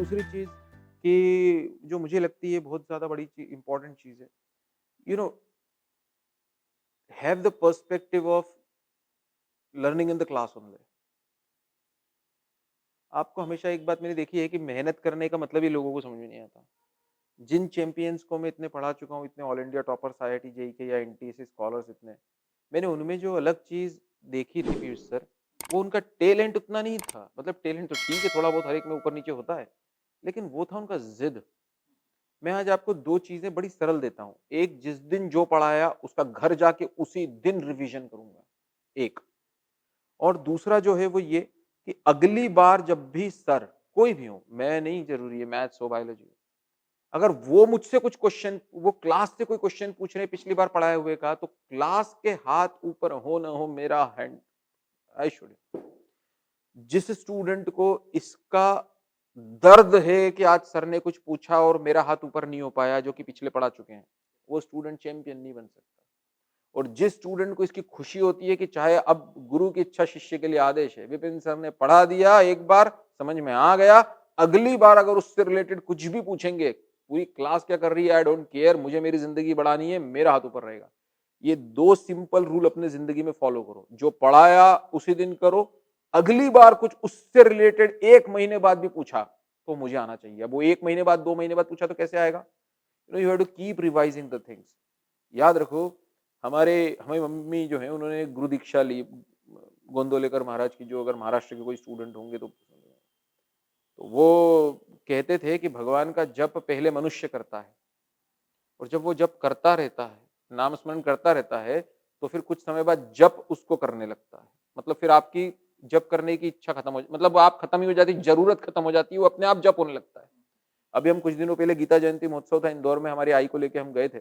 दूसरी चीज़ कि जो मुझे लगती है बहुत ज़्यादा बड़ी इम्पोर्टेंट चीज़ है, you know have the perspective of learning in the class only. आपको हमेशा एक बात मैंने देखी है कि मेहनत करने का मतलब ही लोगों को समझ में नहीं आता। जिन चैंपियंस को मैं इतने पढ़ा चुका हूँ, इतने all India toppers, IIT JEE के या एनटीएससी स्कॉलर्स इतने, मैंने उनमें जो अलग चीज़ देखी थी पीयूष सर, वो उनका टैलेंट उतना नहीं था। मतलब टैलेंट तो ठीक है, थोड़ा बहुत हर एक में ऊपर-नीचे होता है, लेकिन वो था उनका ज़िद। मैं आज आपको 2 चीज़ें बड़ी सरल देता हूँ। एक, जिस दिन जो पढ़ाया उसका घर जाके उसी दिन रिवीजन करूँगा, एक। और दूसरा जो है वो ये कि अगली बार जब भी सर, कोई भी हो, मैं नहीं ज़रूरी है मैथ्स हो, बायोलॉजी हो, अगर वो मुझसे कुछ क्वेश्चन, वो क्लास से कोई क्वेश्चन पूछ रहे हैं पिछली बार पढ़ाए हुए का, तो क्लास के हाथ ऊपर हो ना हो, मेरा हैंड आई शुड, जिस स्टूडेंट को इसका दर्द है कि आज सर ने कुछ पूछा और मेरा हाथ ऊपर नहीं हो पाया, जो कि पिछले पढ़ा चुके हैं, वो स्टूडेंट चैंपियन नहीं बन सकता। और जिस स्टूडेंट को इसकी खुशी होती है कि चाहे अब गुरु की इच्छा शिष्य के लिए आदेश है, विपिन सर ने पढ़ा दिया, एक बार समझ में आ गया, अगली बार अगर उससे रिलेटेड कुछ भी पूछेंगे, पूरी क्लास क्या कर रही है, आई डोंट केयर, मुझे मेरी जिंदगी बढ़ानी है, मेरा हाथ ऊपर रहेगा। ये 2 सिंपल रूल अपने जिंदगी में फॉलो करो। जो पढ़ाया उसी दिन करो, अगली बार कुछ उससे रिलेटेड 1 महीने बाद भी पूछा, तो मुझे आना चाहिए। अब वो 1 महीने बाद, 2 महीने बाद पूछा तो कैसे आएगा? You have to keep revising the things. याद रखो, हमारी मम्मी जो है उन्होंने गुरु दीक्षा ली, गोंदवलेकर महाराज की, जो अगर महाराष्ट्र के कोई स्टूडेंट होंगे तो वो कहते थे कि भगवान का जप पहले मनुष्य करता है, और जब वो जप करता रहता है, नाम स्मरण करता रहता है, तो फिर कुछ समय बाद जप उसको करने लगता है। मतलब फिर आपकी जप करने की इच्छा खत्म हो, मतलब आप खत्म ही हो जाती, जरूरत खत्म हो जाती है, वो अपने आप जप होने लगता है। अभी हम कुछ दिनों पहले गीता जयंती महोत्सव था इंदौर में, हमारी आई को लेके हम गए थे।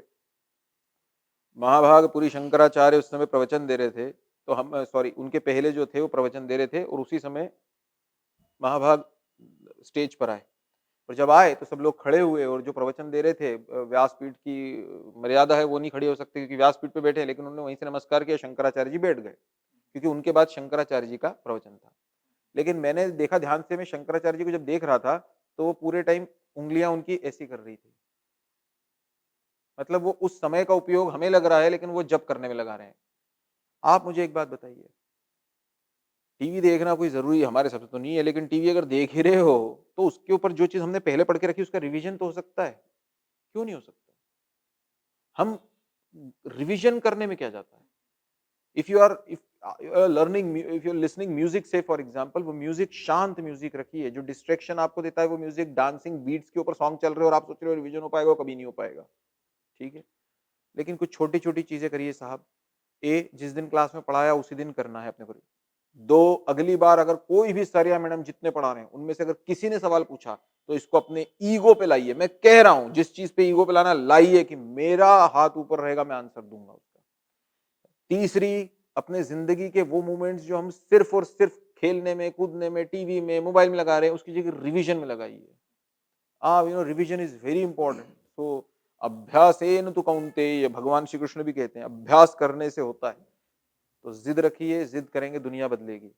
महाभाग पुरी शंकराचार्य उस समय प्रवचन दे रहे थे, तो हम सॉरी, उनके पहले जो थे वो प्रवचन दे रहे थे, और उसी समय महाभाग स्टेज पर आए। और जब आए तो सब लोग खड़े हुए, और जो प्रवचन दे रहे थे, व्यासपीठ की मर्यादा है, वो नहीं खड़े हो सकते क्योंकि व्यासपीठ पे बैठे, लेकिन उन्होंने वहीं से नमस्कार किया, शंकराचार्य जी बैठ गए, क्योंकि उनके बाद शंकराचार्य जी का प्रवचन था। लेकिन मैंने देखा ध्यान से, मैं शंकराचार्य जी को जब देख रहा था, तो वो पूरे टाइम उंगलियां उनकी ऐसी कर रही थी। मतलब वो उस समय का उपयोग हमें लग रहा है, लेकिन वो जप करने में लगा रहे हैं। आप मुझे एक बात बताइए, टीवी देखना कोई ज़रूरी हमारे हिसाब से तो नहीं है, लेकिन टीवी अगर देख ही रहे हो, तो उसके ऊपर जो चीज़ हमने पहले पढ़ के रखी, उसका रिवीजन तो हो सकता है। क्यों नहीं हो सकता? हम रिवीजन करने में क्या जाता है? If you are listening music, say for example, वो म्यूजिक शांत म्यूजिक रखिए, जो डिस्ट्रैक्शन आपको देता है वो म्यूजिक डांसिंग बीट्स के ऊपर सॉन्ग चल रहे हो और आप सोच रहे हो रिवीजन हो पाएगा, वो कभी नहीं हो पाएगा। ठीक है? लेकिन कुछ छोटी-छोटी चीज़ें करिए साहब। जिस दिन क्लास में पढ़ाया उसी दिन करना है अपने को। 2, अगली बार अगर कोई भी सर या मैडम जितने पढ़ा रहे हैं, उनमें से अगर किसी ने सवाल पूछा, तो इसको अपने ईगो पे लाइए। मैं कह रहा हूँ, जिस चीज़ पे ईगो पे लाना लाइए, कि मेरा हाथ ऊपर रहेगा, मैं आंसर दूँगा उसका। तीसरी, अपने ज़िंदगी के वो मोमेंट्स जो हम सिर्फ़ और सिर्फ़ खेलने में, कूदने में, टीवी में, मोबाइल में लगा रहे हैं, उसकी जगह रिविज़न में लगाइए। Revision is very important. तो अभ्यासेन तो कौन्तेय, भगवान श्री कृष्ण भी कहते हैं, अभ्यास करने से होता है। तो जिद रखिए, जिद करेंगे दुनिया बदलेगी।